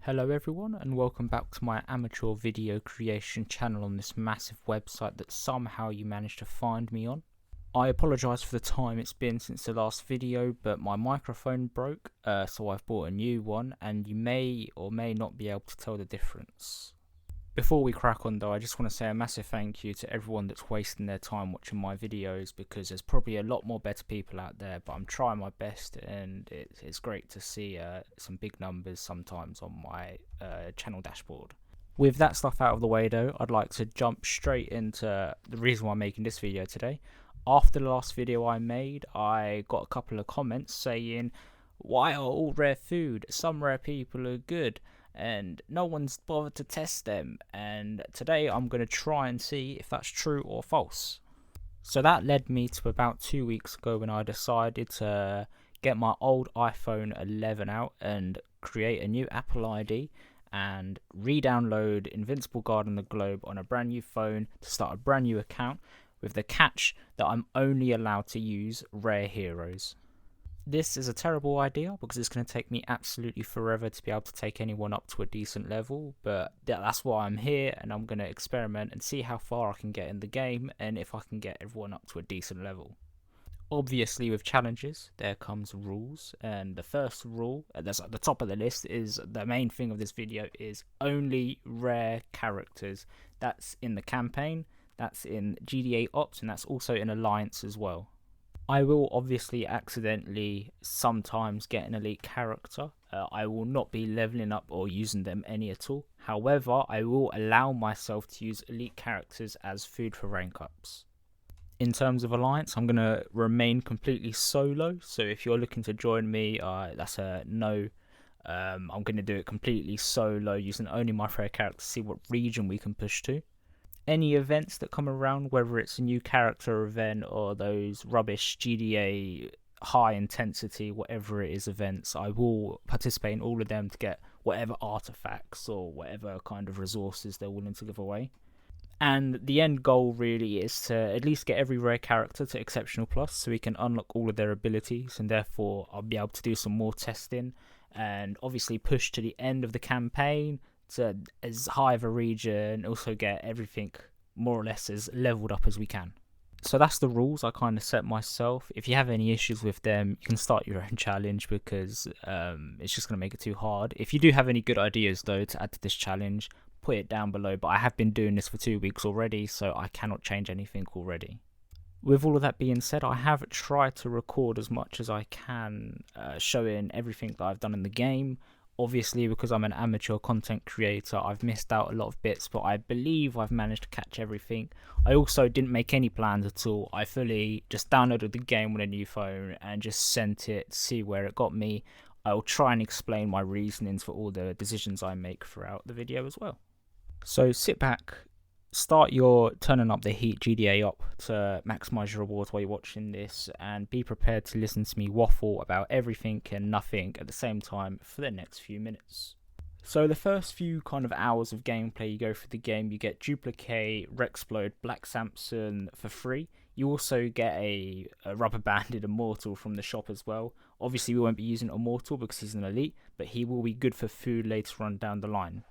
Hello everyone and welcome back to my amateur video creation channel on this massive website that somehow you managed to find me on. I apologise for the time it's been since the last video, but my microphone broke, so I've bought a new one and you may or may not be able to tell the difference. Before we crack on though, I just want to say a massive thank you to everyone that's wasting their time watching my videos, because there's probably a lot more better people out there, but I'm trying my best and it's great to see some big numbers sometimes on my channel dashboard. With that stuff out of the way though, I'd like to jump straight into the reason why I'm making this video today. After the last video I made, I got a couple of comments saying, "Why are all rare food? Some rare people are good and no one's bothered to test them," and today I'm going to try and see if that's true or false. So that led me to about 2 weeks ago when I decided to get my old iPhone 11 out and create a new Apple ID and re-download Invincible Guard on the Globe on a brand new phone to start a brand new account, with the catch that I'm only allowed to use rare heroes. This is a terrible idea because it's going to take me absolutely forever to be able to take anyone up to a decent level, but that's why I'm here, and I'm going to experiment and see how far I can get in the game and if I can get everyone up to a decent level. Obviously with challenges there comes rules, and the first rule that's at the top of the list is the main thing of this video is only rare characters. That's in the campaign, that's in GDA Ops, and that's also in Alliance as well. I will obviously accidentally sometimes get an elite character. I will not be leveling up or using them any at all. However, I will allow myself to use elite characters as food for rank ups. In terms of Alliance, I'm going to remain completely solo, so if you're looking to join me, that's a no. I'm going to do it completely solo, using only my rare character to see what region we can push to. Any events that come around, whether it's a new character event or those rubbish GDA high intensity, whatever it is, events, I will participate in all of them to get whatever artifacts or whatever kind of resources they're willing to give away. And the end goal really is to at least get every rare character to Exceptional Plus so we can unlock all of their abilities, and therefore I'll be able to do some more testing and obviously push to the end of the campaign to as high of a region, also get everything more or less as leveled up as we can. So that's the rules I kind of set myself. If you have any issues with them, you can start your own challenge, because it's just going to make it too hard. If you do have any good ideas though to add to this challenge, put it down below, but I have been doing this for 2 weeks already, so I cannot change anything already. With all of that being said, I have tried to record as much as I can, showing everything that I've done in the game. Obviously, because I'm an amateur content creator, I've missed out a lot of bits, but I believe I've managed to catch everything. I also didn't make any plans at all. I fully just downloaded the game on a new phone and just sent it to see where it got me. I'll try and explain my reasonings for all the decisions I make throughout the video as well. So sit back, start your turning up the heat GDA up to maximise your rewards while you're watching this, and be prepared to listen to me waffle about everything and nothing at the same time for the next few minutes. So the first few kind of hours of gameplay, you go through the game, you get Duplicate, Rexplode, Black Samson for free. You also get a rubber banded Immortal from the shop as well. Obviously we won't be using Immortal because he's an elite, but he will be good for food later on down the line.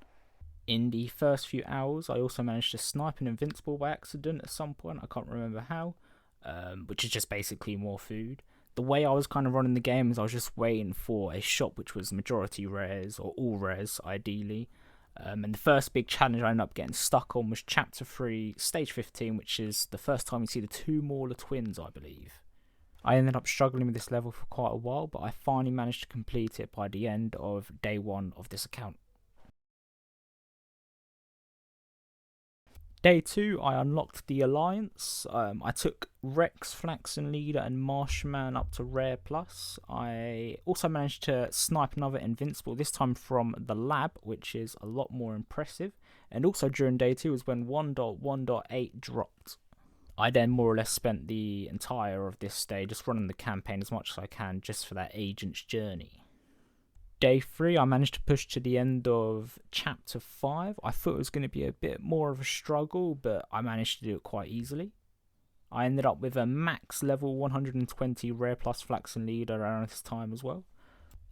In the first few hours, I also managed to snipe an Invincible by accident at some point, I can't remember how, which is just basically more food. The way I was kind of running the game is I was just waiting for a shop which was majority rares, or all rares ideally, and the first big challenge I ended up getting stuck on was Chapter 3, Stage 15, which is the first time you see the two Mauler twins, I believe. I ended up struggling with this level for quite a while, but I finally managed to complete it by the end of day 1 of this account. Day 2, I unlocked the Alliance. I took Rex, Flaxen Leader and Marshman up to Rare Plus. I also managed to snipe another Invincible, this time from the lab, which is a lot more impressive. And also during day 2 is when 1.1.8 dropped. I then more or less spent the entire of this day just running the campaign as much as I can, just for that agent's journey. Day 3, I managed to push to the end of Chapter 5. I thought it was going to be a bit more of a struggle, but I managed to do it quite easily. I ended up with a max level 120 Rare Plus Flaxen Leader around this time as well.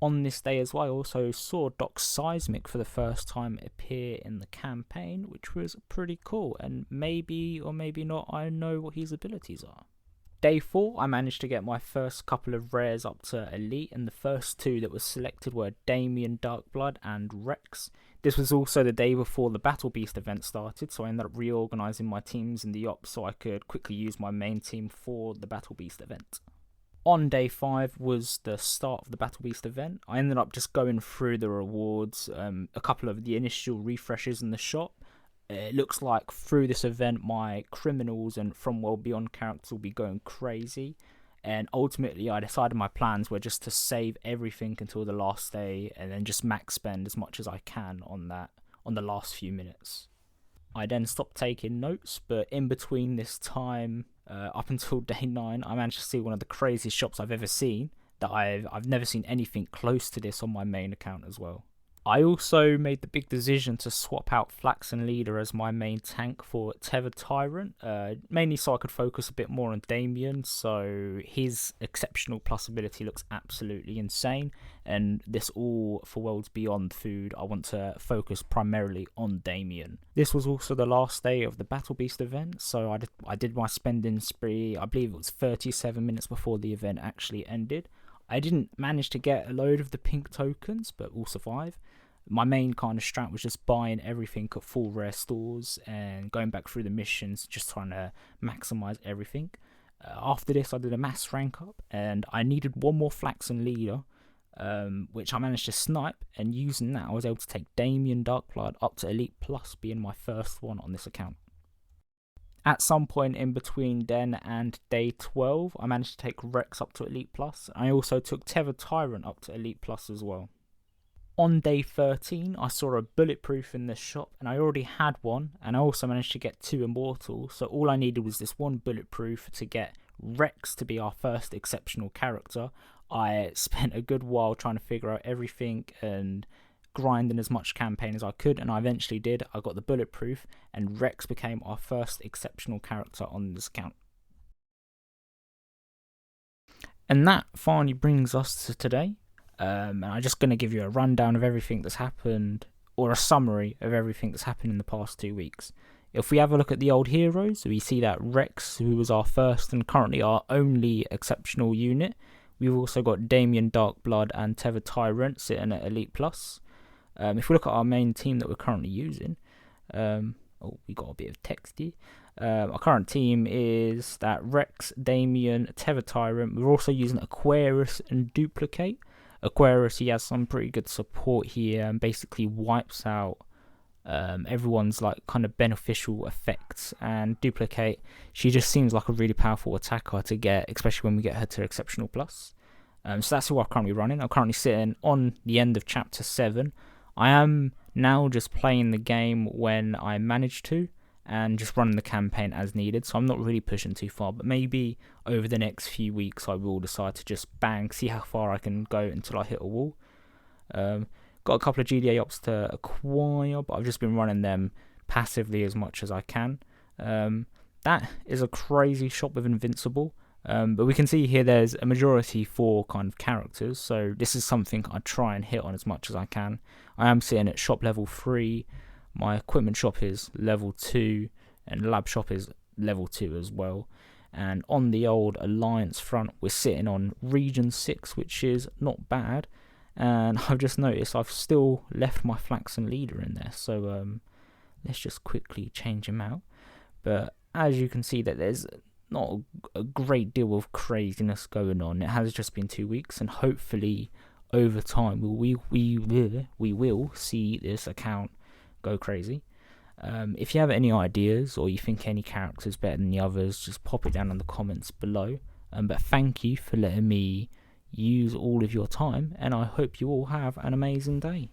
On this day as well, I also saw Doc Seismic for the first time appear in the campaign, which was pretty cool, and maybe or maybe not I know what his abilities are. Day 4, I managed to get my first couple of rares up to Elite, and the first 2 that were selected were Damien Darkblood and Rex. This was also the day before the Battle Beast event started, so I ended up reorganising my teams in the ops so I could quickly use my main team for the Battle Beast event. On day 5 was the start of the Battle Beast event. I ended up just going through the rewards, a couple of the initial refreshes in the shop. It looks like through this event my criminals and From World Beyond characters will be going crazy, and ultimately I decided my plans were just to save everything until the last day and then just max spend as much as I can on the last few minutes. I then stopped taking notes, but in between this time, up until day 9, I managed to see one of the craziest shops I've ever seen. That I've never seen anything close to this on my main account as well. I also made the big decision to swap out Flaxen Leader as my main tank for Tethered Tyrant, mainly so I could focus a bit more on Damien, so his exceptional plus ability looks absolutely insane, and this all for Worlds Beyond food, I want to focus primarily on Damien. This was also the last day of the Battle Beast event, so I did my spending spree. I believe it was 37 minutes before the event actually ended. I didn't manage to get a load of the pink tokens, but we'll survive. My main kind of strat was just buying everything at full rare stores and going back through the missions, just trying to maximize everything. After this, I did a mass rank up, and I needed one more Flaxen Leader, which I managed to snipe, and using that, I was able to take Damien Darkblood up to Elite Plus, being my first one on this account. At some point in between then and day 12, I managed to take Rex up to Elite Plus. I also took Tethered Tyrant up to Elite Plus as well. On day 13, I saw a bulletproof in the shop, and I already had one, and I also managed to get 2 immortal, so all I needed was this one bulletproof to get Rex to be our first exceptional character. I spent a good while trying to figure out everything and grinding as much campaign as I could, and I eventually did. I got the bulletproof, and Rex became our first exceptional character on this account. And that finally brings us to today. And I'm just going to give you a rundown of everything that's happened, or a summary of everything that's happened in the past 2 weeks. If we have a look at the old heroes, we see that Rex, who was our first and currently our only exceptional unit. We've also got Damien Darkblood and Tethered Tyrant sitting at Elite Plus. If we look at our main team that we're currently using, we got a bit of text here. Our current team is that Rex, Damien, Tethered Tyrant. We're also using Aquarius and Duplicate. Aquarius, he has some pretty good support here and basically wipes out everyone's like kind of beneficial effects, and Duplicate, she just seems like a really powerful attacker to get, especially when we get her to Exceptional Plus. So that's who I'm currently running. I'm currently sitting on the end of Chapter 7. I am now just playing the game when I manage to, and just running the campaign as needed, so I'm not really pushing too far, but maybe over the next few weeks I will decide to just see how far I can go until I hit a wall. Got a couple of GDA ops to acquire, but I've just been running them passively as much as I can. That is a crazy shop with Invincible, but we can see here there's a majority for kind of characters, so this is something I try and hit on as much as I can. I am sitting at shop level 3. My equipment shop is level 2, and lab shop is level 2 as well. And on the old Alliance front, we're sitting on region 6, which is not bad. And I've just noticed I've still left my Flaxen Leader in there, so let's just quickly change him out. But as you can see, that there's not a great deal of craziness going on. It has just been 2 weeks, and hopefully over time we will see this account go crazy. If you have any ideas, or you think any character's better than the others, just pop it down in the comments below. But thank you for letting me use all of your time, and I hope you all have an amazing day.